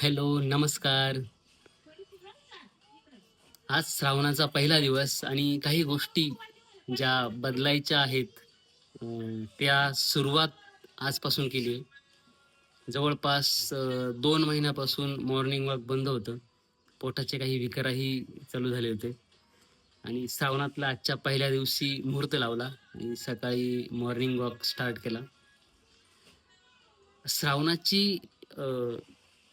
Hello, नमस्कार. आज श्रावणाचा पहिला दिवस आणि काही गोष्टी ज्या बदलायच्या आहेत, त्या सुरुवात आजपासून केली आहे. जवळपास 2 महिन्यापासून मॉर्निंग वॉक बंद होतं. पोटाचे काही विकारही चालू झाले होते आणि श्रावणातल्या आजच्या पहिल्या दिवशी मुहूर्त लावला आणि सकाळी मॉर्निंग वॉक स्टार्ट केला. श्रावणाची अ,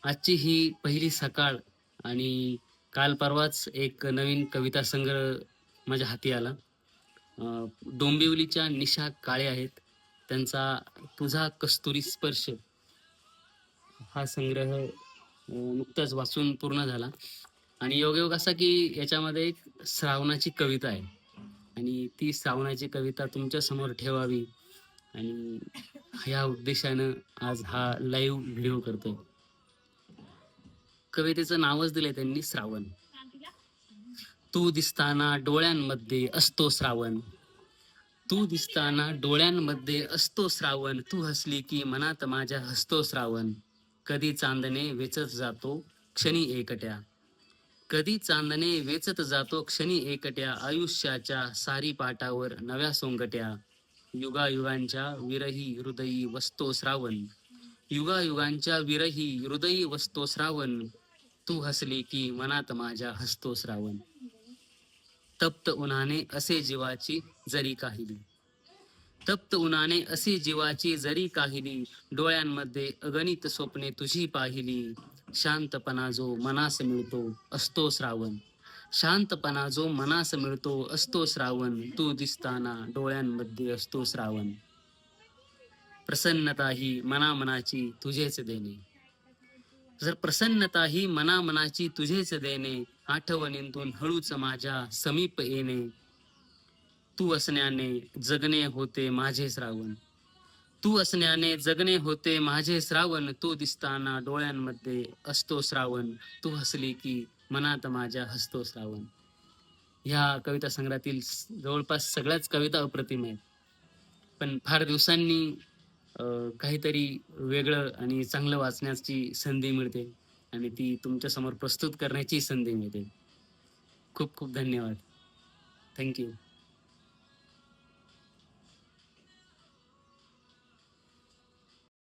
आजची ही पहिली सकाळ आणि काल परवाच एक नवीन कविता संग्रह माझ्या हाती आला. डोंबिवलीच्या निशा काळे आहेत. त्यांचा तुझा कस्तुरी स्पर्श हा संग्रह नुकताच वाचून पूर्ण झाला आणि योगायोग असा की याच्यामध्ये एक श्रावणाची कविता आहे आणि ती श्रावणाची कविता तुमच्या समोर ठेवावी आणि ह्या उद्देशानं आज हा लाईव्ह व्हिडिओ करतोय. कवितेचं नावच दिलंय त्यांनी श्रावण. तू दिसताना डोळ्यांमध्ये असतो श्रावण. तू दिसताना डोळ्यांमध्ये असतो श्रावण. तू हसली की मनात माझ्या हसतो श्रावण. कधी चांदणे वेचत जातो क्षणी एकट्या. कधी चांदणे वेचत जातो क्षणी एकट्या. आयुष्याच्या सारी पाटावर नव्या सोंगट्या. युगायुगांच्या विरही हृदयी वसतो श्रावण. युगायुगांच्या विरही हृदयी वसतो श्रावण. तू हसली की मनात माझ्या हसतो श्रावण. तप्त उन्हाने असे जीवाची जरी काहिली. तप्त उन्हाने असे जीवाची जरी काहिली. डोळ्यांमध्ये अगणित स्वप्ने तुझी पाहिली. शांतपणा जो मनास मिळतो असतो श्रावण. शांतपणा जो मनास मिळतो असतो श्रावण. तू दिसताना डोळ्यांमध्ये असतो श्रावण. प्रसन्नता ही मनामनाची तुझेच देणे. जर प्रसन्नता ही मनामनाची तुझेच देणे. आठवणींतून हळूच माझ्या समीप येणे. तू असण्याने जगणे होते माझे श्रावण. तू असण्याने जगणे होते माझे श्रावण. तू दिसताना डोळ्यांमध्ये असतो श्रावण. तू हसली की मनात माझ्या हसतो श्रावण. ह्या कविता संग्रहातील जवळपास सगळ्याच कविता अप्रतिम आहेत. पण फार दिवसांनी काहीतरी वेगळं आणि चांगलं वाचण्याची संधी मिळते आणि ती तुमच्यासमोर प्रस्तुत करण्याची संधी मिळते. खूप खूप धन्यवाद. Thank you.